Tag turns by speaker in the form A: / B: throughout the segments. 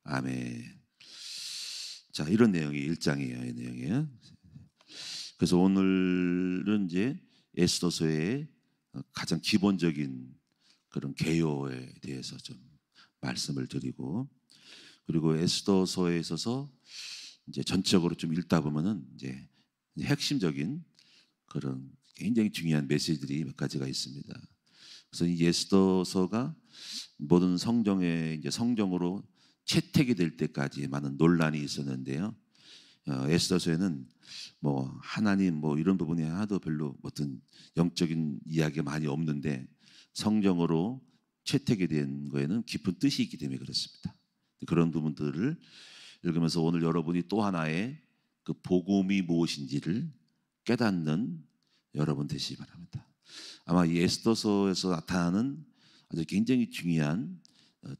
A: 아멘. 자, 이런 내용이 1장이에요. 이 내용이에요. 그래서 오늘은 이제 에스더서의 가장 기본적인 그런 개요에 대해서 좀 말씀을 드리고, 그리고 에스더서에 있어서 이제 전적으로 좀 읽다 보면은 이제 핵심적인 그런 굉장히 중요한 메시지들이 몇 가지가 있습니다. 그래서 이 에스더서가 모든 성경에 이제 성경으로 채택이 될 때까지 많은 논란이 있었는데요. 에스더서에는 뭐 하나님 뭐 이런 부분이 하나도 별로 어떤 영적인 이야기가 많이 없는데 성경으로 채택이 된 거에는 깊은 뜻이 있기 때문에 그렇습니다. 그런 부분들을 읽으면서 오늘 여러분이 또 하나의 그 복음이 무엇인지를 깨닫는 여러분 되시기 바랍니다. 아마 이 에스더서에서 나타나는 아주 굉장히 중요한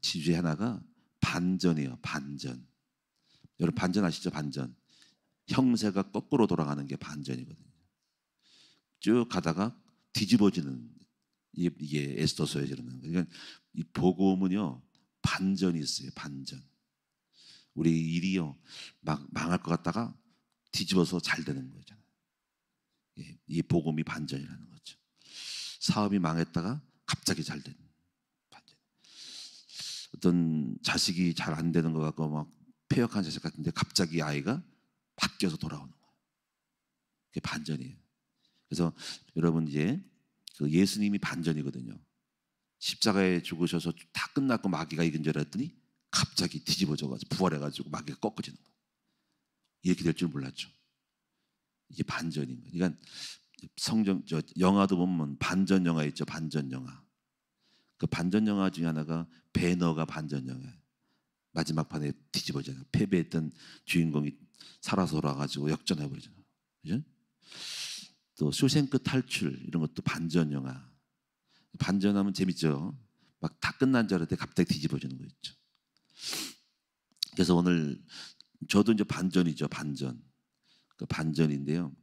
A: 주제 하나가 반전이에요. 반전. 여러분 반전 아시죠? 반전. 형세가 거꾸로 돌아가는 게 반전이거든요. 쭉 가다가 뒤집어지는 이게 에스더서에 이르는 거예요. 그러니까 이 복음은요 반전이 있어요. 반전. 우리 일이요 막 망할 것 같다가 뒤집어서 잘 되는 거잖아요. 이 복음이 반전이라는 거죠. 사업이 망했다가 갑자기 잘 되는 반전. 어떤 자식이 잘 안 되는 것 같고 막 폐역한 자식 같은데 갑자기 아이가 바뀌어서 돌아오는 거예요. 그게 반전이에요. 그래서 여러분 이제 그 예수님이 반전이거든요. 십자가에 죽으셔서 다 끝났고 마귀가 이긴 줄 알았더니 갑자기 뒤집어져가지고 부활해가지고 마귀가 꺾어지는 거예요. 이렇게 될 줄 몰랐죠. 이게 반전인 거예요. 그러니까 성경 영화도 보면 반전 영화 있죠. 반전 영화. 그 반전 영화 중에 하나가 배너가 반전 영화예요. 마지막 판에 뒤집어져요. 패배했던 주인공이 살아서 돌아가지고 역전해 버리잖아요. 그죠? 또 쇼생크 탈출 이런 것도 반전 영화. 반전하면 재밌죠. 막 다 끝난 줄 알았는데 갑자기 뒤집어지는 거 있죠. 그래서 오늘 저도 이제 반전이죠. 반전. 그 반전인데요.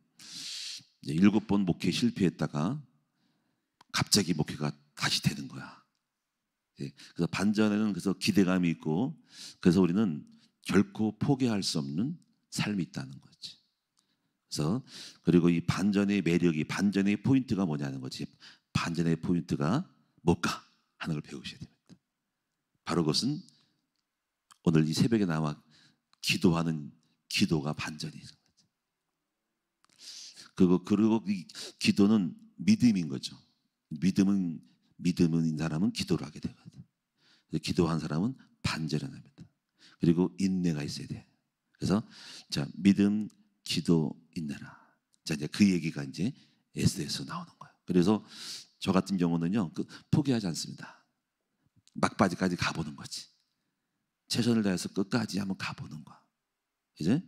A: 이제 7번 목회 실패했다가 갑자기 목회가 다시 되는 거야. 그래서 반전에는 그래서 기대감이 있고, 그래서 우리는 결코 포기할 수 없는 삶이 있다는 거지. 그래서 그리고 이 반전의 매력이, 반전의 포인트가 뭐냐는 거지. 반전의 포인트가 뭘까 하는 걸 배우셔야 됩니다. 바로 그것은 오늘 이 새벽에 나와 기도하는 기도가 반전이에요. 그리고 이 기도는 믿음인 거죠. 믿음은 이 사람은 기도를 하게 되거든. 기도한 사람은 반전을 합니다. 그리고 인내가 있어야 돼. 그래서 자 믿음, 기도, 인내라. 자 이제 그 얘기가 이제 에스더에서 나오는 거예요. 그래서 저 같은 경우는요 포기하지 않습니다. 막바지까지 가보는 거지. 최선을 다해서 끝까지 한번 가보는 거야. 그죠?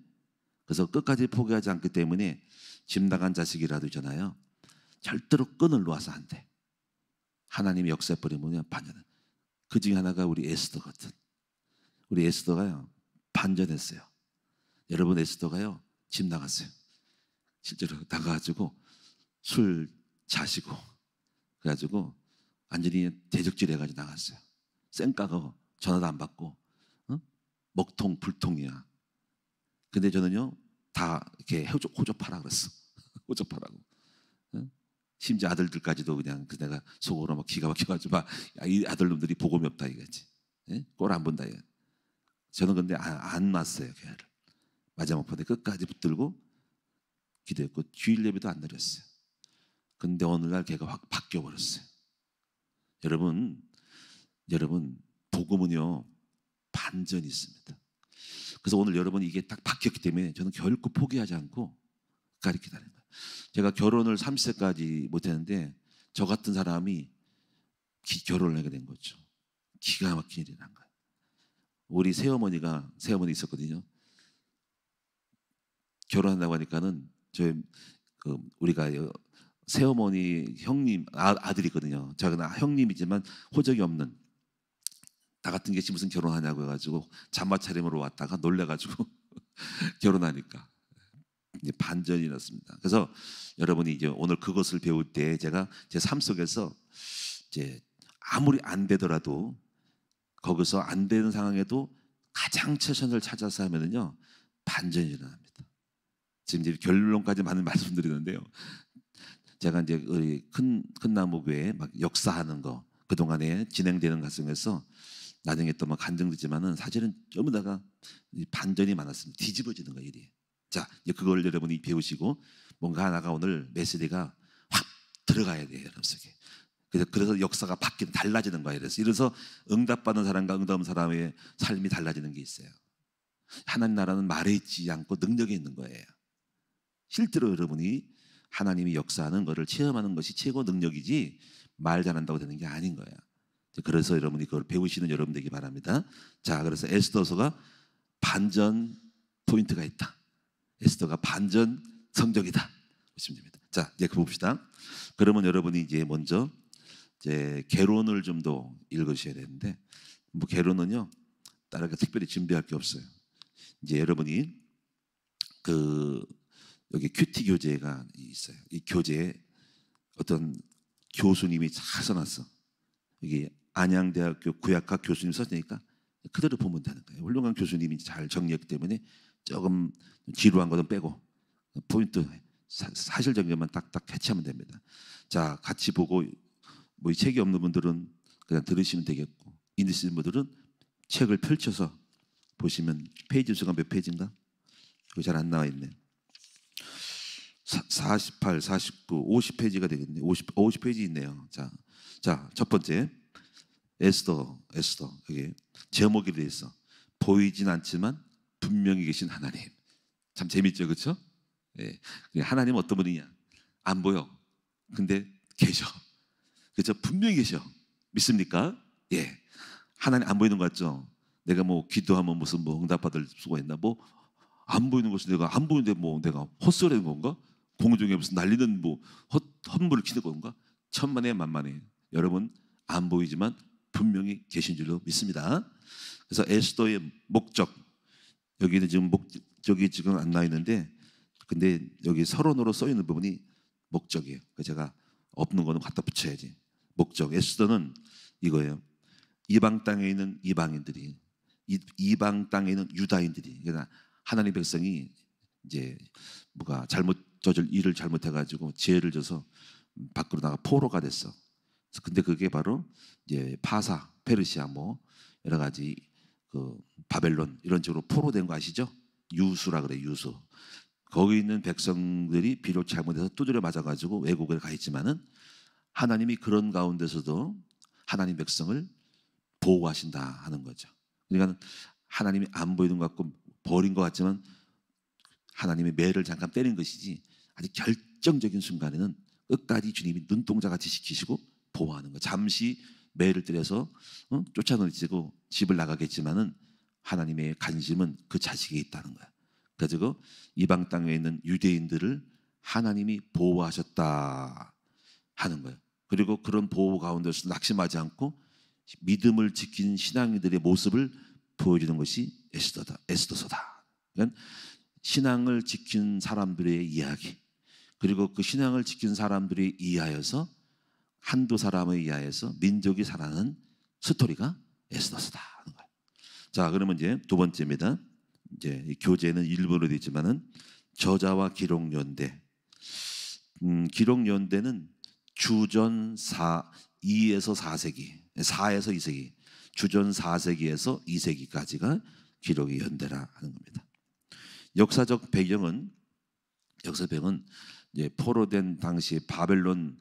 A: 그래서 끝까지 포기하지 않기 때문에 집 나간 자식이라도 있잖아요. 절대로 끈을 놓아서 안 돼. 하나님이 역사해버리면 반전은. 그 중에 하나가 우리 에스더거든. 우리 에스더가요 반전했어요. 여러분 에스더가요 집 나갔어요. 실제로 나가가지고 술 자시고 그래가지고 완전히 대적질 해가지고 나갔어요. 쌩까고 전화도 안 받고 먹통 불통이야. 근데 저는요 다 이렇게 호접하라 그랬어. 호접하라고. 심지어 아들들까지도 그냥 그 내가 속으로 막 기가 막혀가지고 막 이 아들놈들이 복음이 없다 이거지. 꼴 안 본다 이거. 저는 근데 안 놨어요 교회를. 마지막 판에 끝까지 붙들고 기도했고 주일 예배도 안 드렸어요. 근데 오늘날 걔가 확 바뀌어 버렸어요. 여러분 복음은요 반전이 있습니다. 그래서 오늘 여러분 이게 딱 바뀌었기 때문에 저는 결코 포기하지 않고 끝까지 기다리는 거예요. 제가 결혼을 30세까지 못했는데 저 같은 사람이 결혼을 하게 된 거죠. 기가 막힌 일이란 거예요. 우리 새어머니 있었거든요. 결혼한다고 하니까는 우리가 새어머니 형님 아들이거든요. 제가 형님이지만 호적이 없는 나 같은 게 무슨 결혼하냐고 해가지고 잠바 차림으로 왔다가 놀래가지고 결혼하니까 이제 반전이 났습니다. 그래서 여러분이 이제 오늘 그것을 배울 때 제가 제 삶 속에서 이제 아무리 안 되더라도 거기서 안 되는 상황에도 가장 최선을 찾아서 하면은요 반전이 일어납니다. 지금 이제 결론까지 많은 말씀드리는데요. 제가 이제 우리 큰 나무교회 막 역사하는 거 그 동안에 진행되는 과정에서 나중에 또 막 간증되지만은 사실은 전부 다가 반전이 많았습니다. 뒤집어지는 거 일이. 자, 이제 그걸 여러분이 배우시고 뭔가 하나가 오늘 메시지가 확 들어가야 돼요, 여러분 속에. 그래서 역사가 바뀌는 달라지는 거예요. 이래서 응답받는 사람과 응답받는 사람의 삶이 달라지는 게 있어요. 하나님 나라는 말에 있지 않고 능력에 있는 거예요. 실제로 여러분이 하나님이 역사하는 것을 체험하는 것이 최고 능력이지 말 잘한다고 되는 게 아닌 거야. 그래서 여러분이 그걸 배우시는 여러분 되기 바랍니다. 자, 그래서 에스더서가 반전 포인트가 있다. 에스더가 반전 성적이다. 보시면 됩니다. 자, 이제 봅시다. 그러면 여러분이 이제 먼저 이제 개론을 좀 더 읽으셔야 되는데, 뭐 개론은요 다르게 특별히 준비할 게 없어요. 이제 여러분이 그 여기 큐티 교재가 있어요. 이 교재에 어떤 교수님이 잘 써놨어. 여기 안양대학교 구약학 교수님 썼으니까 그대로 보면 되는 거예요. 훌륭한 교수님이 잘 정리했기 때문에 조금 지루한 것은 빼고 포인트 사실적인 것만 딱딱 캐치하면 됩니다. 자, 같이 보고 뭐 이 책이 없는 분들은 그냥 들으시면 되겠고, 있으신 분들은 책을 펼쳐서 보시면 페이지 수가 몇 페이지인가? 그거 잘 안 나와 있네. 48, 49, 50페이지가 되겠네요. 50페이지 있네요. 자, 첫 번째 에스더 여기 제목이 되어 있어. 보이진 않지만 분명히 계신 하나님. 참 재밌죠, 그렇죠? 예. 하나님 어떤 분이냐? 안 보여. 근데 계셔. 그렇죠? 분명히 계셔. 믿습니까? 예. 하나님 안 보이는 거 같죠? 내가 뭐 기도하면 무슨 뭐 응답받을 수가 있나? 뭐 안 보이는 것이 내가 안 보이는데 뭐 내가 헛소리하는 건가? 공중에 무슨 날리는 뭐 헛물을 키는 건가? 천만에 만만해. 여러분 안 보이지만 분명히 계신 줄로 믿습니다. 그래서 에스더의 목적, 여기는 지금 목적이 지금 안 나와 있는데, 근데 여기 서론으로 써 있는 부분이 목적이에요. 제가 없는 거는 갖다 붙여야지. 목적. 에스더는 이거예요. 이방 땅에 있는 이방인들이, 이방 땅에 있는 유다인들이, 그러니까 하나님 백성이 이제 뭐가 일을 잘못해가지고 죄를 져서 밖으로 나가 포로가 됐어. 근데 그게 바로 이제 파사, 페르시아 뭐 여러 가지 그 바벨론 이런 쪽으로 포로된 거 아시죠? 유수라 그래, 유수. 거기 있는 백성들이 비록 잘못해서 두드려 맞아가지고 외국에 가 있지만은 하나님이 그런 가운데서도 하나님 백성을 보호하신다 하는 거죠. 그러니까 하나님이 안 보이는 것 같고 버린 것 같지만 하나님의 매를 잠깐 때린 것이지, 아주 결정적인 순간에는 끝까지 주님이 눈동자같이 지키시고 보호하는 거예요. 잠시 매를 때려서 쫓아내시고 집을 나가겠지만은 하나님의 관심은 그 자식에 있다는 거예요. 그래서 이방 땅에 있는 유대인들을 하나님이 보호하셨다 하는 거예요. 그리고 그런 보호 가운데서 낙심하지 않고 믿음을 지킨 신앙인들의 모습을 보여주는 것이 에스더서다. 그러니까 신앙을 지킨 사람들의 이야기, 그리고 그 신앙을 지킨 사람들이 이하여서 한두 사람에 의하여서 민족이 살아나는 스토리가 에스더서다 하는 거예요. 자, 그러면 이제 두 번째입니다. 이제 이 교재는 일본어로 되어 있지만은 저자와 기록 연대. 기록 연대는 주전 2에서 4세기, 4에서 2세기, 주전 4세기에서 2세기까지가 기록의 연대라 하는 겁니다. 역사적 배경은 이제 포로된 당시 바벨론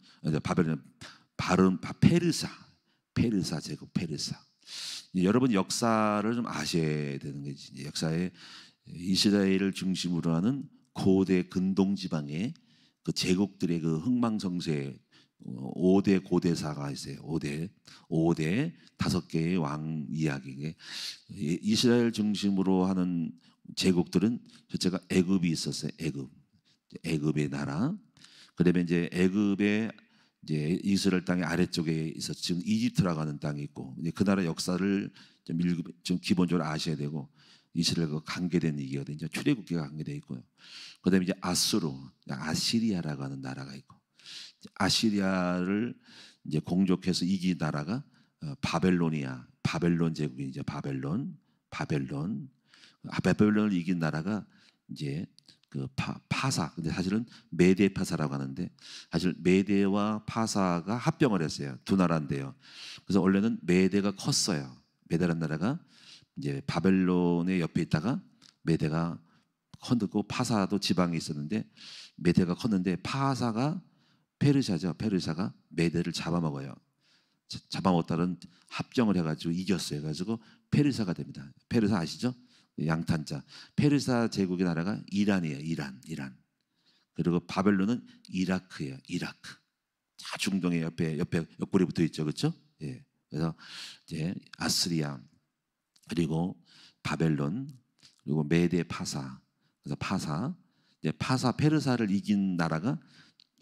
A: 페르사 제국, 페르사. 여러분 역사를 좀 아셔야 되는 거지. 역사에 이스라엘을 중심으로 하는 고대 근동 지방의 그 제국들의 그 흥망성쇠 5대 고대사가 있어요. 5대 5개의 왕 이야기. 이스라엘 중심으로 하는 제국들은 첫째가 애굽이 있었어요. 애굽의 나라. 그다음에 이제 애굽의 이제 이스라엘 땅의 아래쪽에 있었죠. 지금 이집트라고 하는 땅이 있고, 그 나라 역사를 좀 기본적으로 아셔야 되고, 이스라엘과 관계된 얘기거든요. 출애굽기가 관계되어 있고요. 그다음에 이제 아시리아라고 하는 나라가 있고, 아시리아를 이제 공격해서 이긴 나라가 바벨론 제국이 이제 바벨론 바벨론. 바벨론을 이긴 나라가 이제 그 파사. 근데 사실은 메데 파사라고 하는데 사실 메데와 파사가 합병을 했어요. 두 나라인데요. 그래서 원래는 메데가 컸어요. 메데라는 나라가 이제 바벨론의 옆에 있다가 메데가 컸고 파사도 지방에 있었는데 메데가 컸는데 파사가 페르시아죠. 페르시아가 메데를 잡아먹어요. 잡아먹었다는 합정을 해가지고 이겼어요. 그래가지고 페르시아가 됩니다. 페르시아 아시죠? 양탄자. 페르시아 제국의 나라가 이란이에요. 이란. 그리고 바벨론은 이라크예요. 이라크. 자, 중동의 옆에 옆구리 붙어 있죠, 그렇죠? 예. 그래서 이제 아스리아 그리고 바벨론 그리고 메데 파사. 그래서 이제 파사 페르시아를 이긴 나라가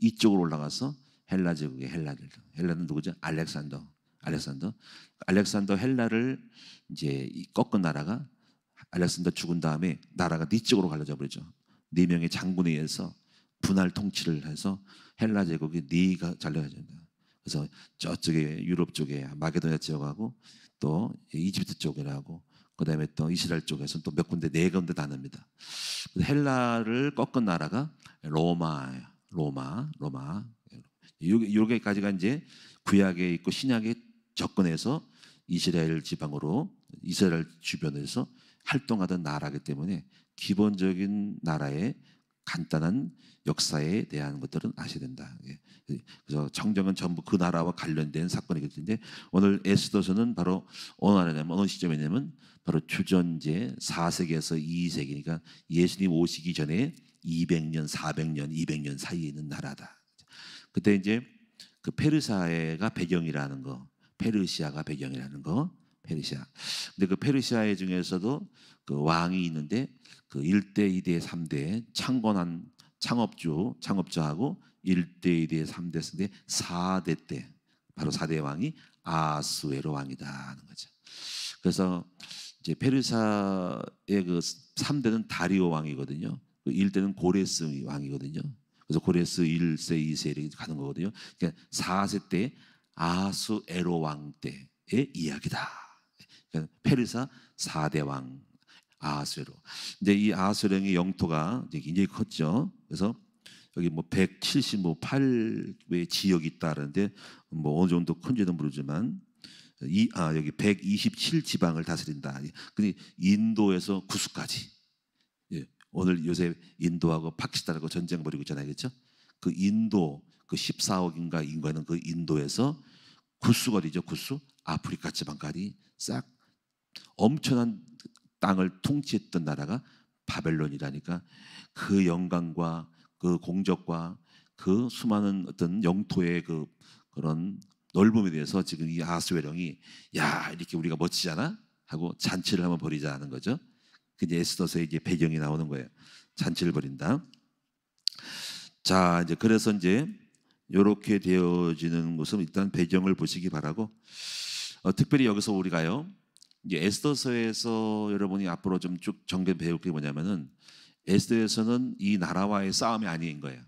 A: 이쪽으로 올라가서 헬라 제국의 헬라는 누구죠? 알렉산더 헬라를 이제 꺾은 나라가 알렉산더 죽은 다음에 나라가 네 쪽으로 갈라져 버리죠. 네 명의 장군에 의해서 분할 통치를 해서 헬라 제국이 네가 잘려집니다. 그래서 저쪽에 유럽 쪽에 마게도냐 지역하고 또 이집트 쪽이라고 그다음에 또 이스라엘 쪽에서 또 몇 군데 네 군데 나눕니다. 헬라를 꺾은 나라가 로마예요. 로마. 여기까지가 이제 구약에 있고 신약에 접근해서 이스라엘 지방으로 이스라엘 주변에서 활동하던 나라이기 때문에 기본적인 나라의 간단한 역사에 대한 것들은 아셔야 된다. 그래서 정정은 전부 그 나라와 관련된 사건이거든요. 오늘 에스더서는 바로 어느 시점이냐면 바로 주전제 4세기에서 2세기니까 예수님 오시기 전에 200년, 400년, 200년 사이에 있는 나라다. 그때 이제 그 페르시아가 배경이라는 거, 페르시아가 배경이라는 거, 페르시아. 근데 그 페르시아 중에서도 그 왕이 있는데 그 1대, 2대, 3대 창건한 창업주하고 1대, 2대, 3대, 4대 때 바로 4대 왕이 아하스웨로 왕이다 하는 거죠. 그래서 이제 페르시아의 그 3대는 다리오 왕이거든요. 1대는 고레스 왕이거든요. 그래서 고레스 1세, 2세 이렇게 가는 거거든요. 그러니까 4세 때 아하스에로 왕 때의 이야기다. 그러니까 페르시아 4대 왕 아하스웨로. 근데 이 아하스웨로의 영토가 이제 굉장히 컸죠. 그래서 여기 뭐 178의 지역이 있다는데 뭐 어느 정도 큰지는 모르지만 여기 127 지방을 다스린다. 근데 인도에서 구스까지. 예, 오늘 요새 인도하고 파키스탄하고 전쟁 벌이고 있잖아요, 그렇죠? 그 인도 그 14억인가 인구하는 그 인도에서 구스거리죠, 구스 아프리카 지방까지 싹 엄청난 땅을 통치했던 나라가 바벨론이라니까 그 영광과 그 공적과 그 수많은 어떤 영토의 그런 넓음에 대해서 지금 이 아하스웨령이 야 이렇게 우리가 멋지잖아 하고 잔치를 한번 벌이자는 거죠. 그게 에스더서의 이제 배경이 나오는 거예요. 잔치를 벌인다. 자 이제 그래서 이제 이렇게 되어지는 것은 일단 배경을 보시기 바라고 특별히 여기서 우리가요. 이제 에스더서에서 여러분이 앞으로 좀 쭉 정견 배울 게 뭐냐면은 에스더에서는 이 나라와의 싸움이 아닌 거예요.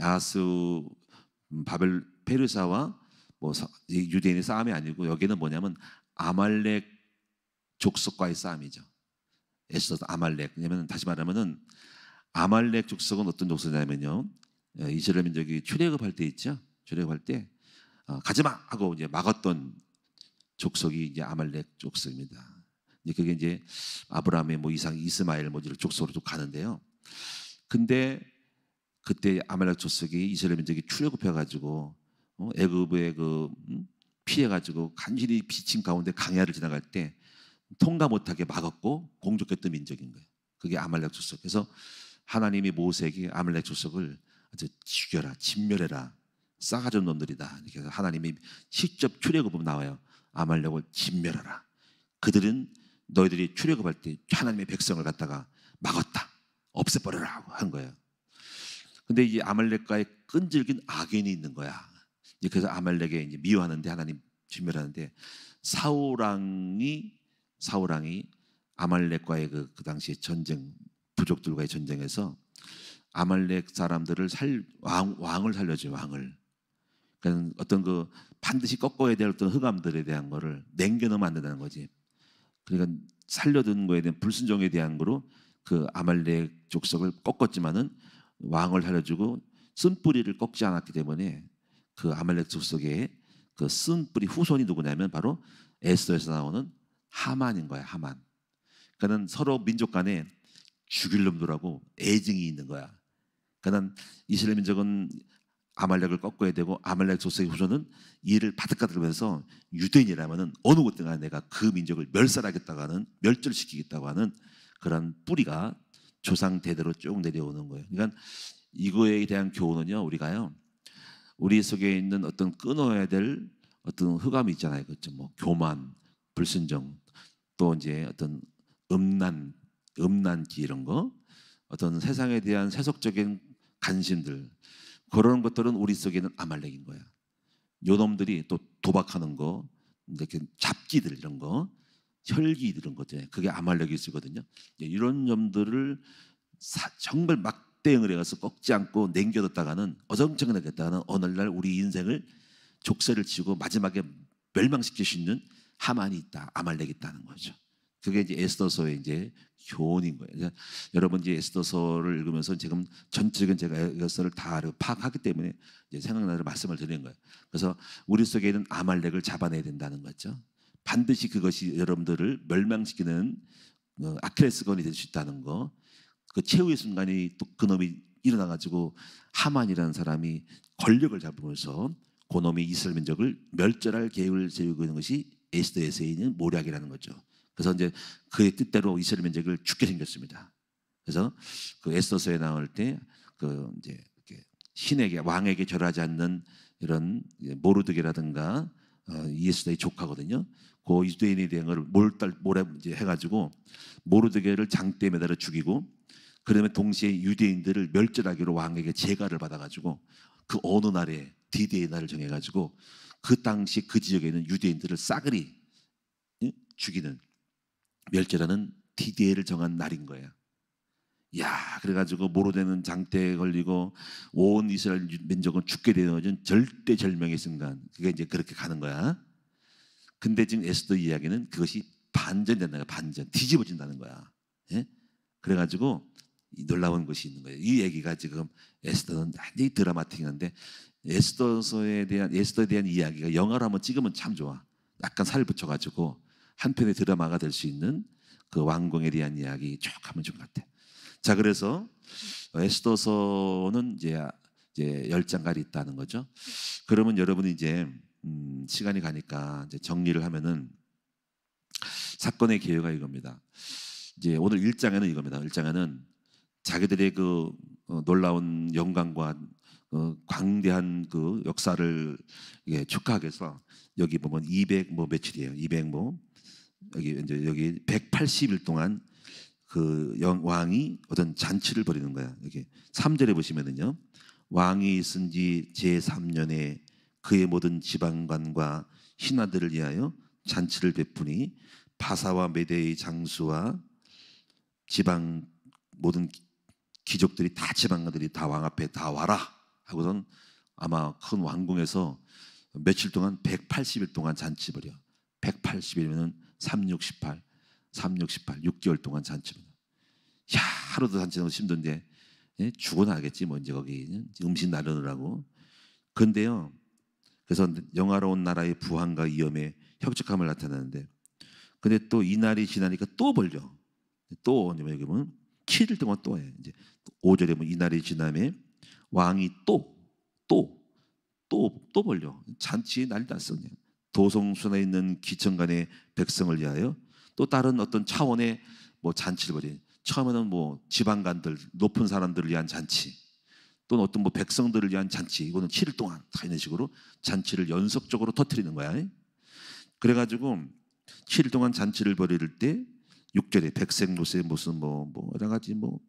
A: 아하스 바벨 페르시아와 뭐 유대인의 싸움이 아니고 여기는 뭐냐면 아말렉 족속과의 싸움이죠. 에스더 아말렉. 왜냐면 다시 말하면은 아말렉 족속은 어떤 족속이냐면요. 이스라엘 민족이 출애굽할 때 있죠. 출애굽할 때 가지마 하고 이제 막았던 족속이 이제 아말렉 족속입니다. 이제 그게 이제 아브라함의 뭐 이상 이스마엘 뭐 이런 족속으로 좀 가는데요. 근데 그때 아말렉 족속이 이스라엘 민족이 출애굽해 가지고 애굽에 피해 가지고 간신히 비친 가운데 강야를 지나갈 때 통과 못하게 막았고 공격했던 민족인 거예요. 그게 아말렉 족속. 그래서 하나님이 모세에게 아말렉 족속을 죽여라, 진멸해라, 싸가지 없는 놈들이다. 그래서 하나님이 직접 출애굽으로 나와요. 아말렉을 진멸하라. 그들은 너희들이 출애굽할 때 하나님의 백성을 갖다가 막았다, 없애버려라 한 거예요. 근데 이 아말렉과의 끈질긴 악연이 있는 거야. 그래서 아말렉에 이제 미워하는데 하나님 진멸하는데 사울왕이 아말렉과의 그 당시의 전쟁 부족들과의 전쟁에서 아말렉 사람들을 왕을 살려줘요. 왕을. 그러니까 어떤 반드시 꺾어야 될 어떤 흑암들에 대한 거를 남겨놓으면 안 된다는 거지. 그러니까 살려둔 거에 대한 불순종에 대한 거로 그 아말렉 족속을 꺾었지만은 왕을 살려주고 쓴뿌리를 꺾지 않았기 때문에 그 아말렉 족속의 그 쓴뿌리 후손이 누구냐면 바로 에스더에서 나오는 하만인 거야. 하만. 그는 서로 민족 간에 죽일 놈들하고 애증이 있는 거야. 그는 이스라엘 민족은 아말렉을 꺾어야 되고 아말렉 족속의 후손은 이를 바득가득하면서 유대인이라면은 어느 곳든가 내가 그 민족을 멸살하겠다고 하는, 멸절시키겠다고 하는 그런 뿌리가 조상 대대로 쭉 내려오는 거예요. 그러니까 이거에 대한 교훈은요, 우리가요, 우리 속에 있는 어떤 끊어야 될 어떤 흑암이 있잖아요. 그렇죠? 뭐 교만, 불순종, 또 이제 어떤 음란기 이런 거, 어떤 세상에 대한 세속적인 관심들, 그런 것들은 우리 속에는 아말렉인 거야. 요놈들이 또 도박하는 거, 이렇게 잡기들 이런 거, 혈기 이런 것들, 그게 아말렉이 쓰거든요. 이런 점들을 정말 막대응을 해가서 꺾지 않고 남겨뒀다가는, 어정쩡하겠다가는 어느 날 우리 인생을 족쇄를 치고 마지막에 멸망시킬 수 있는 하만이 있다, 아말렉이 있다는 거죠. 그게 이제 에스더서의 이제 교훈인 거예요. 그러니까 여러분 이제 에스더서를 읽으면서 지금 전적인 제가 에스더를 다 파악하기 때문에 이제 생각나는 말씀을 드리는 거예요. 그래서 우리 속에 있는 아말렉을 잡아내야 된다는 거죠. 반드시 그것이 여러분들을 멸망시키는 아킬레스건이 될 수 있다는 거. 그 최후의 순간이 또 그놈이 일어나가지고 하만이라는 사람이 권력을 잡으면서 그놈이 이스라엘 민족을 멸절할 계획을 세우고 있는 것이 에스더에서 있는 모략이라는 거죠. 그래서 이제 그의 뜻대로 이스라엘 민족을 죽게 생겼습니다. 그래서 그 에스더서에 나올 때 그 이제 신에게, 왕에게 절하지 않는 이런 모르드게라든가 에스더의 조카거든요. 그 유대인에 대한 걸 몰래 이제 해가지고 모르드게를 장대에 매달아 죽이고, 그러면 동시에 유대인들을 멸절하기로 왕에게 제가를 받아가지고 그 어느 날에 디데이 날을 정해가지고 그 당시 그 지역에 있는 유대인들을 싸그리 죽이는, 멸절하는 디데이를 정한 날인 거예요. 야, 그래가지고 모르드게는 장대에 걸리고 온 이스라엘 민족은 죽게 되는 절대절명의 순간, 그게 이제 그렇게 가는 거야. 근데 지금 에스더 이야기는 그것이 반전된다는 거야. 반전, 뒤집어진다는 거야. 예? 그래가지고 놀라운 것이 있는 거예요. 이 얘기가 지금 에스더는 굉장히 드라마틱한데, 에스더에 대한 이야기가 영화로 한번 찍으면 참 좋아. 약간 살을 붙여가지고 한 편의 드라마가 될 수 있는 그 왕궁에 대한 이야기 쭉 하면 좋을 것 같아. 자, 그래서 에스더서는 이제 10장까지 있다는 거죠. 그러면 여러분이 이제 시간이 가니까 이제 정리를 하면은 사건의 개요가 이겁니다. 이제 오늘 1장에는 이겁니다. 1장에는 자기들의 그 놀라운 영광과 광대한 그 역사를 축하하기 위해서 여기 보면 200 뭐 며칠이에요. 200 뭐 여기 180일 동안 그 왕이 어떤 잔치를 벌이는 거야. 여기 3절에 보시면은요, 왕이 있은 지 제3년에 그의 모든 지방관과 신하들을 위하여 잔치를 베푸니 바사와 메대의 장수와 지방 모든 귀족들이 다, 지방관들이 다 왕 앞에 다 와라 하고선 아마 큰 왕궁에서 며칠 동안 180일 동안 잔치 벌여. 180일이면 368 6개월 동안 잔치 벌여. 야, 하루도 잔치는 힘든데 죽어나겠지 뭐 이제 거기 음식 나누느라고. 그런데요, 그래서 영화로운 나라의 부한과 위엄에 혁적함을 나타내는데, 근데 또 이날이 지나니까 또 벌려. 또 여기 보면 7일 동안 또 해. 이제 5절에 보면 이날이 지나면 왕이 또 벌려. 잔치에 난리 났어. 도성순에 있는 기천간의 백성을 위하여 또 다른 어떤 차원의 뭐 잔치를 벌여. 처음에는 뭐 지방관들, 높은 사람들을 위한 잔치, 또는 어떤 뭐 백성들을 위한 잔치, 이거는 7일 동안 다 이런 식으로 잔치를 연속적으로 터뜨리는 거야. 그래가지고 7일 동안 잔치를 벌일 때 6절에 백색못에 무슨 뭐 여러 가지 뭐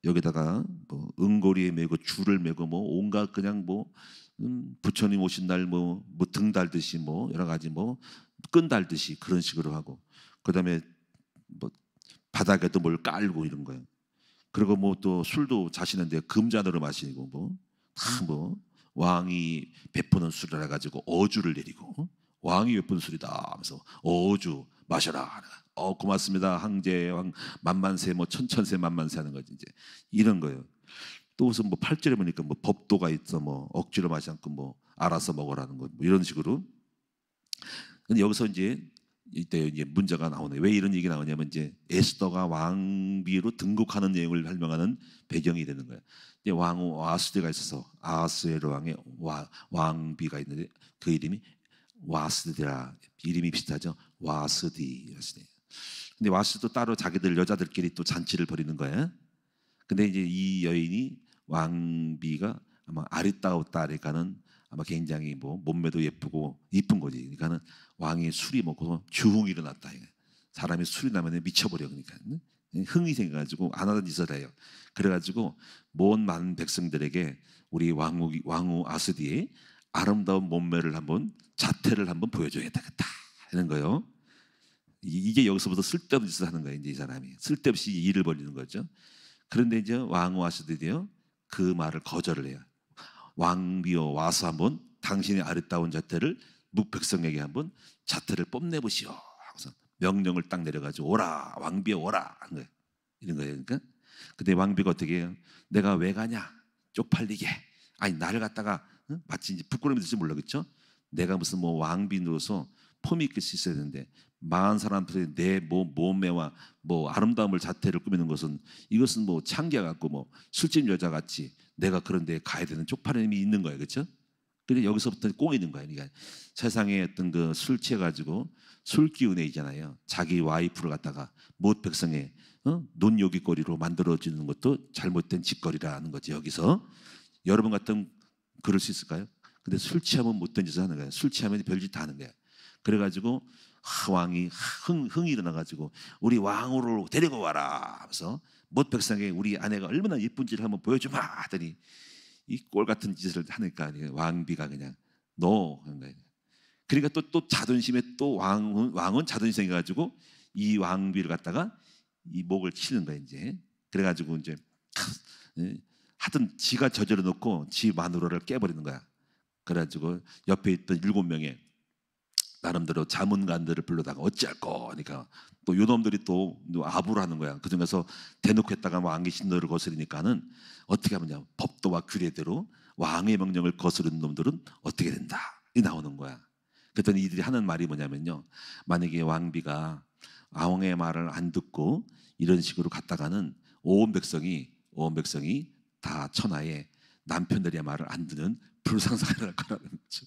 A: 여기다가 뭐 은고리에 메고 줄을 메고 뭐 온갖 그냥 뭐 부처님 오신 날 뭐 등 달듯이 뭐 여러 가지 뭐 끈 달듯이 그런 식으로 하고, 그다음에 뭐 바닥에도 뭘 깔고 이런 거예요. 그리고 뭐 또 술도 자시는데 금잔으로 마시고 뭐 왕이 베푸는 술을 해가지고 어주를 내리고, 왕이 베푸는 술이다 하면서 어주 마셔라. 고맙습니다. 황제, 만만세, 뭐 천천세, 만만세 하는 거지 이제 이런 거예요. 또 무슨 뭐 8절에 보니까 뭐 법도가 있어, 뭐 억지로 마지 않고 뭐 알아서 먹으라는 거, 뭐 이런 식으로. 근데 여기서 이때 이제 문제가 나오네. 왜 이런 얘기 나오냐면 이제 에스더가 왕비로 등극하는 내용을 설명하는 배경이 되는 거예요. 이제 왕후 아스디가 있어서 아하스웨로 왕의 왕비가 있는데 그 이름이 와스디라. 이름이 비슷하죠. 와스디. 근데 와스도 따로 자기들 여자들끼리 또 잔치를 벌이는 거예요. 근데 이제 이 여인이 왕비가 아마 아리따우따리가는 아마 굉장히 뭐 몸매도 예쁘고 이쁜 거지. 그러니까는 왕이 술이 먹고 주흥이 일어났다. 사람이 술이 나면 미쳐버려. 그러니까 흥이 생겨가지고 안 하던 짓을 해요. 그래가지고 온 많은 백성들에게 우리 왕후 아스디의 아름다운 몸매를 한번 자태를 한번 보여줘야 되겠다 하는 거예요. 이게 여기서부터 쓸데없는 짓을 하는 거예요. 이제 이 사람이 쓸데없이 일을 벌이는 거죠. 그런데 이제 왕후 아스디요 그 말을 거절을 해요. 왕비여 와서 한번 당신의 아름다운 자태를 묵백성에게 한번 자태를 뽐내보시오 하고서 명령을 딱 내려가지고 오라 왕비여 오라 하는 거예요. 이런 거예요. 그러니까 근데 왕비가 어떻게 해요? 내가 왜 가냐 쪽팔리게. 아니 나를 갖다가 마치 이제 부끄러움이 들지 몰라겠죠. 내가 무슨 뭐 왕비로서 폼이 있을 수 있어야 되는데 많은 사람들이 내 몸매와 뭐 아름다움을 자태를 꾸미는 것은 이것은 뭐 창기야 같고 뭐 술집 여자 같이 내가 그런 데 가야 되는 쪽팔림이 있는 거예요. 그렇죠? 근데 여기서부터 꼬이는 거예요. 그러니까 세상에 어떤 그 술 취해가지고 술 기운에 있잖아요. 자기 와이프를 갖다가 못 백성의 눈요깃거리로 만들어주는 것도 잘못된 짓거리라는 거죠. 여기서 여러분 같으면 그럴 수 있을까요? 근데 술 취하면 못된 짓을 하는 거예요. 술 취하면 별짓 다 하는 거예요. 그래가지고 왕이 흥이 일어나가지고 우리 왕후를 데리고 와라 하면서 못 백성에 우리 아내가 얼마나 예쁜지를 한번 보여주마 하더니 이 꼴 같은 짓을 하니까 왕비가 그냥 노 하는 거예요. 그러니까 또 자존심에 또 왕은 자존심이 가지고 이 왕비를 갖다가 이 목을 치는 거예요. 이제 그래가지고 이제 하여튼 지가 저질러 놓고 지 마누라를 깨버리는 거야. 그래가지고 옆에 있던 7명의 나름대로 자문관들을 불러다가 어찌할 거 하니까 또 요놈들이 또 아부를 하는 거야. 그 중에서 대놓고 했다가 왕의 신노를 거스르니까는 어떻게 하느냐. 법도와 규례대로 왕의 명령을 거스르는 놈들은 어떻게 된다. 이 나오는 거야. 그랬더니 이들이 하는 말이 뭐냐면요. 만약에 왕비가 왕의 말을 안 듣고 이런 식으로 갔다가는 온 백성이 다 천하에 남편들의 말을 안 듣는 불상사가 일어날 거라는 거죠.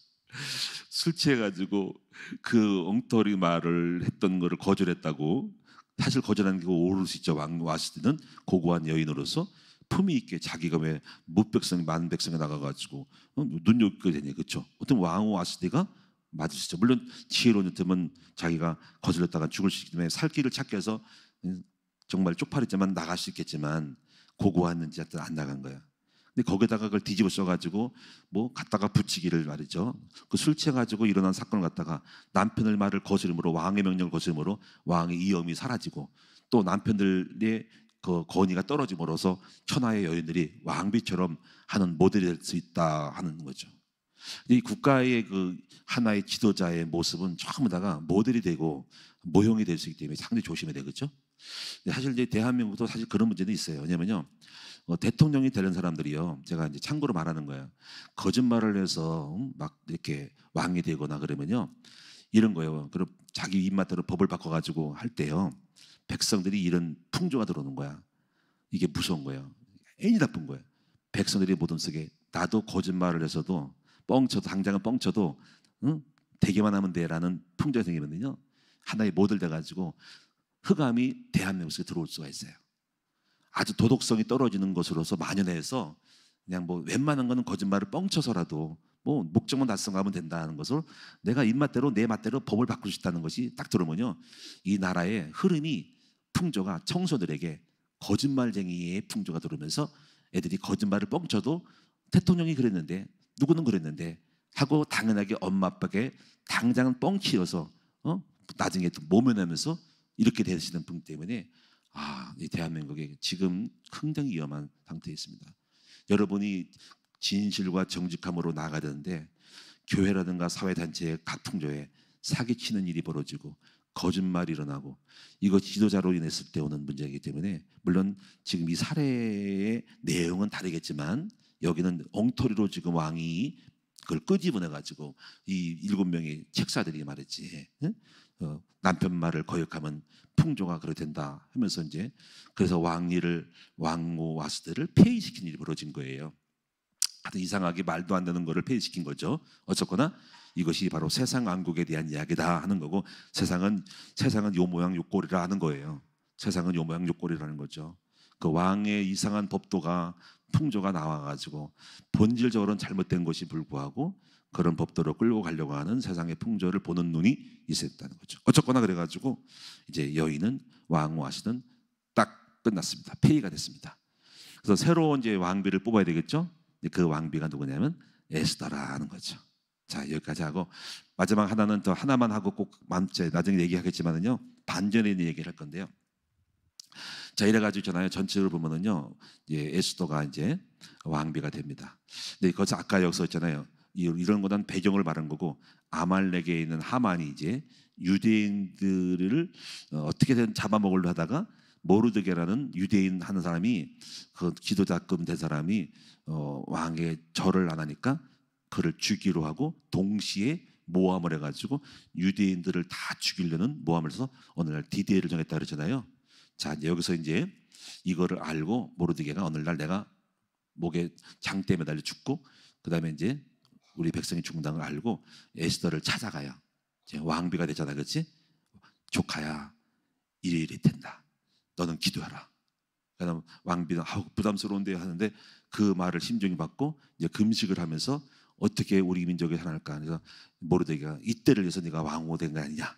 A: 술 취해가지고 그 엉터리 말을 했던 거를 거절했다고. 사실 거절하는 게 옳을 수 있죠. 왕 아스디는 고고한 여인으로서 품위 있게 자기가 왜 무백성 많은 백성에 나가가지고 눈여겨야 되냐. 그렇죠? 어떤 왕후 아스디가 맞을 수 있죠. 물론 지혜로운 여태면 자기가 거절했다가 죽을 수 있기 때문에 살 길을 찾기 위해서 정말 쪽팔리지만 나갈 수 있겠지만 고고했는지 하여튼 안 나간 거야. 근데 거기다가 그걸 뒤집어 써가지고 뭐 갖다가 붙이기를 말이죠. 그 술 취해가지고 일어난 사건을 갖다가 남편의 말을 거스름으로 왕의 명령을 거스름으로 왕의 이엄이 사라지고 또 남편들의 그 권위가 떨어짐으로써 천하의 여인들이 왕비처럼 하는 모델이 될 수 있다 하는 거죠. 이 국가의 그 하나의 지도자의 모습은 전부 다가 모델이 되고 모형이 될 수 있기 때문에 상당히 조심해야 되겠죠. 사실 이제 대한민국도 사실 그런 문제도 있어요. 왜냐면요. 대통령이 되는 사람들이요. 제가 이제 참고로 말하는 거예요. 거짓말을 해서 막 이렇게 왕이 되거나 그러면요. 이런 거예요. 그럼 자기 입맛대로 법을 바꿔가지고 할 때요. 백성들이 이런 풍조가 들어오는 거야. 이게 무서운 거예요. 애니 나쁜 거예요. 백성들이 모든 속에 나도 거짓말을 해서도 뻥쳐도 당장은 뻥쳐도 되기만 하면 돼라는 풍조가 생기면요. 하나의 모델 돼가지고 흑암이 대한민국 속에 들어올 수가 있어요. 아주 도덕성이 떨어지는 것으로서 만연해서 그냥 뭐 웬만한 거는 거짓말을 뻥쳐서라도 뭐 목적만 달성하면 된다는 것을 내가 입맛대로 내 맛대로 법을 바꿀 수 있다는 것이 딱 들어오면요. 이 나라의 흐름이 풍조가 청소들에게 거짓말쟁이의 풍조가 들어오면서 애들이 거짓말을 뻥쳐도 대통령이 그랬는데 누구는 그랬는데 하고 당연하게 엄마 아빠에게 당장은 뻥치여서 나중에 또 모면하면서 이렇게 되시는 분 때문에 이 대한민국이 지금 굉장히 위험한 상태에 있습니다. 여러분이 진실과 정직함으로 나아가야 되는데 교회라든가 사회단체의 각 풍조에 사기치는 일이 벌어지고 거짓말이 일어나고, 이거 지도자로 인했을 때 오는 문제이기 때문에, 물론 지금 이 사례의 내용은 다르겠지만 여기는 엉터리로 지금 왕이 그걸 끄집어내 가지고 이 7명의 책사들이 말했지, 응? 남편 말을 거역하면 풍조가 그렇게 된다 하면서 이제 그래서 왕후 와스들을 폐위시킨 일이 벌어진 거예요. 하여튼 이상하게 말도 안 되는 거를 폐위시킨 거죠. 어쨌거나 이것이 바로 세상 왕국에 대한 이야기다 하는 거고, 세상은 요 모양 요 꼴이라 하는 거예요. 세상은 요 모양 요 꼴이라는 거죠. 그 왕의 이상한 법도가 풍조가 나와가지고 본질적으로는 잘못된 것이 불구하고 그런 법도로 끌고 가려고 하는 세상의 풍조를 보는 눈이 있었다는 거죠. 어쨌거나 그래가지고 이제 여인은 왕후하시던 딱 끝났습니다. 폐위가 됐습니다. 그래서 새로운 이제 왕비를 뽑아야 되겠죠. 그 왕비가 누구냐면 에스더라는 거죠. 자, 여기까지 하고 마지막 하나는 더 하나만 하고 꼭 나중에 얘기하겠지만은요, 반전에 있는 얘기를 할 건데요. 자, 이래가지고 있잖아요. 전체를 보면은요, 에스더가 이제 왕비가 됩니다. 근데 거기서 아까 여기서 있잖아요. 이런 거는 배경을 말한 거고, 아말렉에 있는 하만이 이제 유대인들을 어떻게든 잡아먹으려 하다가 모르드게라는 유대인 하는 사람이, 그 기도자금 된 사람이 왕의 절을 안 하니까 그를 죽이로 하고 동시에 모함을 해가지고 유대인들을 다 죽이려는 모함을 해서 어느 날 디데이를 정했다 그러잖아요. 자, 이제 여기서 이제 이거를 알고 모르드게가 어느 날 내가 목에 장대에 매달려 죽고 그 다음에 이제 우리 백성이 죽는다는 걸 알고 에스더를 찾아가요. 이제 왕비가 되잖아, 그렇지? 조카야, 이리 된다. 너는 기도하라. 그다음 왕비는 부담스러운데 하는데 그 말을 심중히 받고 이제 금식을 하면서 어떻게 우리 민족이 살아날까. 그래서 모르드게가 이때를 위해서 네가 왕후 된 거 아니냐.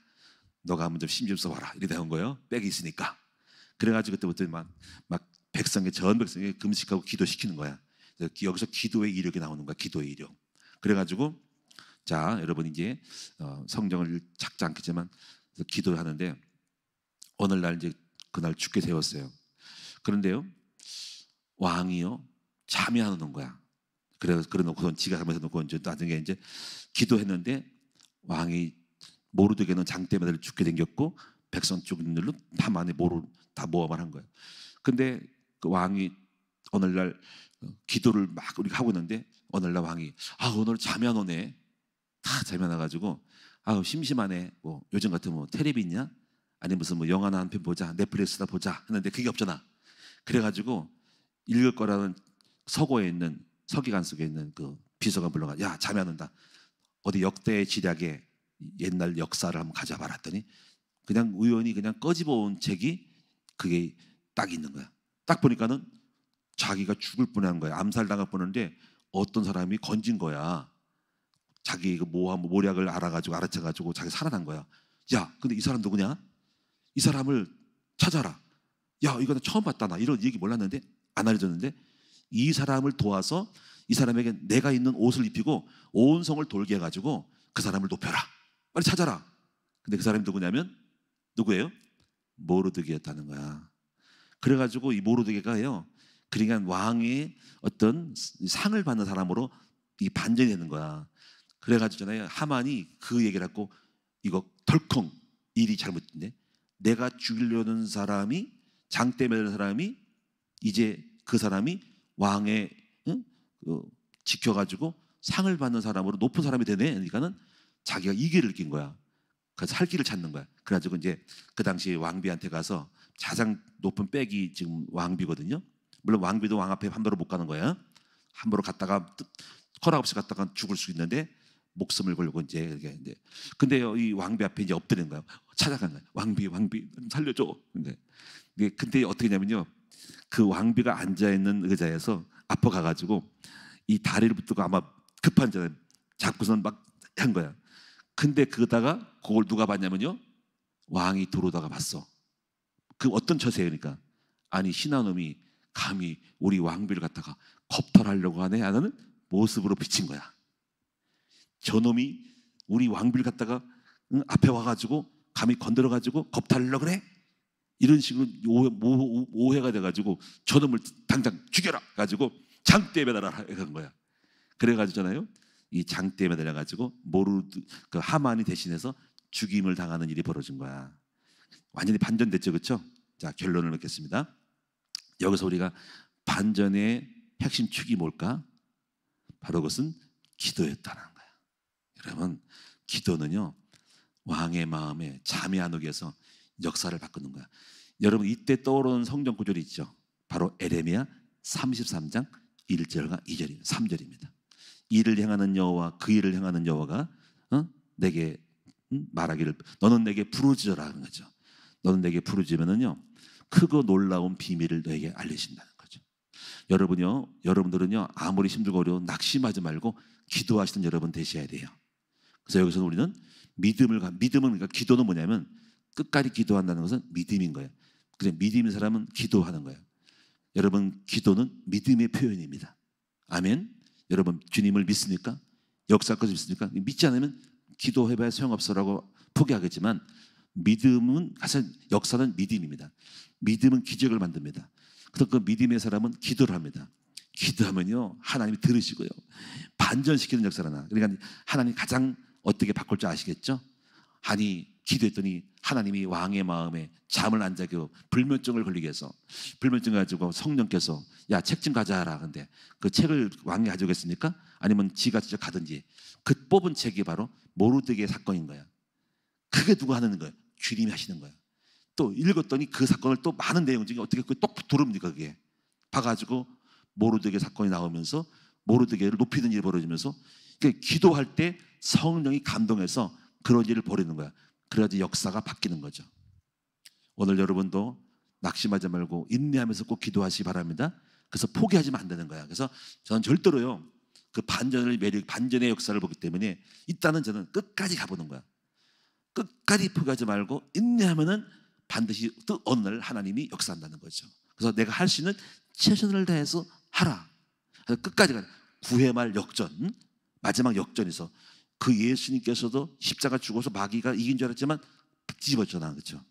A: 너가 한번 좀 심좀 써봐라. 이렇게 된 거예요. 빽이 있으니까. 그래가지고 그때부터 막 전 백성이 금식하고 기도시키는 거야. 여기서 기도의 이력이 나오는 거야. 기도의 이력. 그래가지고 자, 여러분 이제 성경을 작지 않겠지만 기도하는데 오늘날 이제 그날 죽게 되었어요. 그런데요, 왕이요 잠이 안 오는 거야. 그래놓고선 지가 잘못해 놓고 이제 나중에 이제 기도했는데 왕이 모르드게는 장대 매달려 죽게 생겼고 백성 죽는 일로 하만이 다 모함을 한 거예요. 근데 그 왕이 오늘날 기도를 막 우리가 하고 있는데 오늘날 왕이 오늘 잠이 안 오네. 다 잠이 안 와가지고 심심하네. 뭐 요즘 같은 뭐 텔레비 있냐? 아니 무슨 뭐 영화나 한 편 보자, 넷플릭스나 보자 했는데 그게 없잖아. 그래가지고 읽을 거라는 서기관 속에 있는 그 비서가 불러가, 야 잠이 안 온다. 어디 역대 지략의 옛날 역사를 한번 가져와봐라 했더니 그냥 우연히 그냥 꺼집어온 책이 그게 딱 있는 거야. 딱 보니까는 자기가 죽을 뻔한 거야. 암살당할 뻔했는데 어떤 사람이 건진 거야. 자기 그 모략을 알아채가지고 자기 살아난 거야. 야, 근데 이 사람 누구냐? 이 사람을 찾아라. 야, 이거 나 처음 봤다. 나 이런 얘기 몰랐는데 안 알려줬는데 이 사람을 도와서 이 사람에게 내가 있는 옷을 입히고 온 성을 돌게 해가지고 그 사람을 높여라. 빨리 찾아라. 근데 그 사람이 누구예요? 모르드게였다는 거야. 그래가지고 이 모르드게가요, 그러니까 왕의 어떤 상을 받는 사람으로 이 반전이 되는 거야. 그래가지고잖아요, 하만이 그 얘기를 하고 이거 덜컹 일이 잘못됐네. 내가 죽이려는 사람이 장대 매는 사람이 이제 그 사람이 왕의 지켜가지고 상을 받는 사람으로 높은 사람이 되네. 그러니까는 자기가 이기를 느낀 거야. 그래서 살 길을 찾는 거야. 그래가지고 이제 그 당시에 왕비한테 가서 가장 높은 빽이 지금 왕비거든요. 물론 왕비도 왕 앞에 함부로 못 가는 거야. 함부로 갔다가 허락 없이 갔다가 죽을 수 있는데 목숨을 걸고 이제 근데요, 이 왕비 앞에 이제 엎드리는 거야. 찾아간 거야. 왕비 살려줘. 근데 어떻게 하냐면요, 그 왕비가 앉아 있는 의자에서 앞으로 가가지고 이 다리를 붙들고 아마 급한 자를 잡고선 막 한 거야. 근데 그러다가 그걸 누가 봤냐면요, 왕이 들어오다가 봤어. 그 어떤 처세니까, 아니 신하놈이 감히 우리 왕비를 갖다가 겁탈하려고 하네 하는 모습으로 비친 거야. 저놈이 우리 왕비를 갖다가 앞에 와가지고 감히 건드려가지고 겁탈하려고 그래? 이런 식으로 오해가 돼가지고 저놈을 당장 죽여라 가지고 장대에 매달아라 한 거야. 그래가지고잖아요, 이 장대에 매달려가지고 그 하만이 대신해서 죽임을 당하는 일이 벌어진 거야. 완전히 반전됐죠, 그렇죠? 자, 결론을 맺겠습니다. 여기서 우리가 반전의 핵심 축이 뭘까? 바로 그것은 기도였다는 거야. 여러분, 기도는요, 왕의 마음에 잠이 안 오게 해서 역사를 바꾸는 거야. 여러분, 이때 떠오르는 성경 구절이 있죠. 바로 에레미야 33장 1절과 2절입니다. 3절입니다. 이를 행하는 여호와 그 일을 행하는 여호와가 내게 말하기를 너는 내게 부르짖어라 하는 거죠. 너는 내게 부르짖으면은요, 크고 놀라운 비밀을 너에게 알리신다는 거죠. 여러분들은요, 아무리 힘들고 어려운 낙심하지 말고 기도하시는 여러분 되셔야 돼요. 그래서 여기서 우리는 믿음은 그러니까 기도는 뭐냐면 끝까지 기도한다는 것은 믿음인 거예요. 그래서 믿음인 사람은 기도하는 거예요. 여러분, 기도는 믿음의 표현입니다. 아멘. 여러분, 주님을 믿습니까? 역사할 것을 믿습니까? 믿지 않으면 기도해봐야 소용없어라고 포기하겠지만, 믿음은 사실 역사는 믿음입니다. 믿음은 기적을 만듭니다. 그래서 그 믿음의 사람은 기도를 합니다. 기도하면요, 하나님이 들으시고요, 반전시키는 역사가 나. 그러니까 하나님 가장 어떻게 바꿀 줄 아시겠죠? 아니, 기도했더니 하나님이 왕의 마음에 잠을 안 자게 불면증을 걸리게 해서, 불면증 가지고 성령께서 야, 책 좀 가져와라. 근데 그 책을 왕이 가져오겠습니까? 아니면 지가 직접 가든지. 그 뽑은 책이 바로 모르드게의 사건인 거야. 그게 누가 하는 거야? 주님이 하시는 거야. 또 읽었더니 그 사건을 또 많은 내용 중에 어떻게 그게 똑 들어옵니까? 그게 봐가지고 모르드게 사건이 나오면서 모르드게를 높이는 일이 벌어지면서, 그러니까 기도할 때 성령이 감동해서 그런 일을 벌이는 거야. 그래야지 역사가 바뀌는 거죠. 오늘 여러분도 낙심하지 말고 인내하면서 꼭 기도하시기 바랍니다. 그래서 포기하시면 안 되는 거야. 그래서 저는 절대로요, 그 반전의 역사를 보기 때문에 일단은 저는 끝까지 가보는 거야. 끝까지 포기하지 말고 인내하면은 반드시 또 어느 날 하나님이 역사한다는 거죠. 그래서 내가 할 수 있는 최선을 다해서 하라. 그래서 끝까지 가라. 구회 말 역전, 마지막 역전에서 그 예수님께서도 십자가 죽어서 마귀가 이긴 줄 알았지만 뒤집어졌잖아, 그렇죠?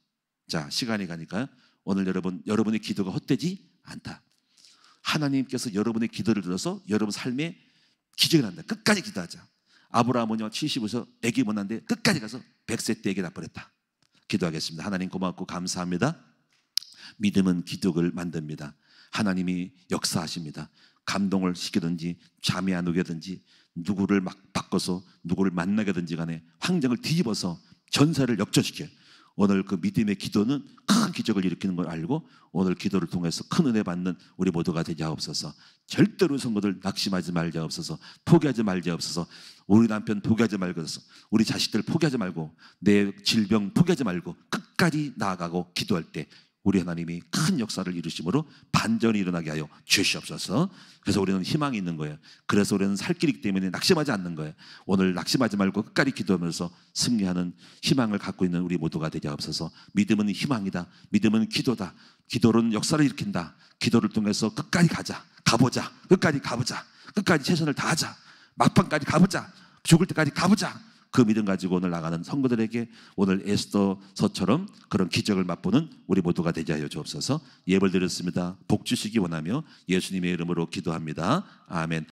A: 자, 시간이 가니까요, 오늘 여러분의 기도가 헛되지 않다. 하나님께서 여러분의 기도를 들어서 여러분 삶에 기적이 난다. 끝까지 기도하자. 아브라함은요, 70에서 아기 못 낳는데 끝까지 가서 100세 때 아기 낳버렸다. 기도하겠습니다. 하나님 고맙고 감사합니다. 믿음은 기적을 만듭니다. 하나님이 역사하십니다. 감동을 시키든지 잠이 안 오게든지 누구를 막 바꿔서 누구를 만나게든지 간에 환경을 뒤집어서 전사를 역전시켜요. 오늘 그 믿음의 기도는 큰 기적을 일으키는 걸 알고 오늘 기도를 통해서 큰 은혜 받는 우리 모두가 되지 하옵소서. 절대로 성도들 낙심하지 말지 하옵소서. 포기하지 말지 하옵소서. 우리 남편 포기하지 말고, 우리 자식들 포기하지 말고, 내 질병 포기하지 말고 끝까지 나아가고 기도할 때 우리 하나님이 큰 역사를 이루심으로 반전이 일어나게 하여 주시옵소서. 그래서 우리는 희망이 있는 거예요. 그래서 우리는 살 길이기 때문에 낙심하지 않는 거예요. 오늘 낙심하지 말고 끝까지 기도하면서 승리하는 희망을 갖고 있는 우리 모두가 되게 하옵소서. 믿음은 희망이다. 믿음은 기도다. 기도는 역사를 일으킨다. 기도를 통해서 끝까지 가보자. 끝까지 가보자. 끝까지 최선을 다하자. 막판까지 가보자. 죽을 때까지 가보자. 그 믿음 가지고 오늘 나가는 성도들에게 오늘 에스더서처럼 그런 기적을 맛보는 우리 모두가 되게 하여 주옵소서. 예벌 드렸습니다. 복 주시기 원하며 예수님의 이름으로 기도합니다. 아멘.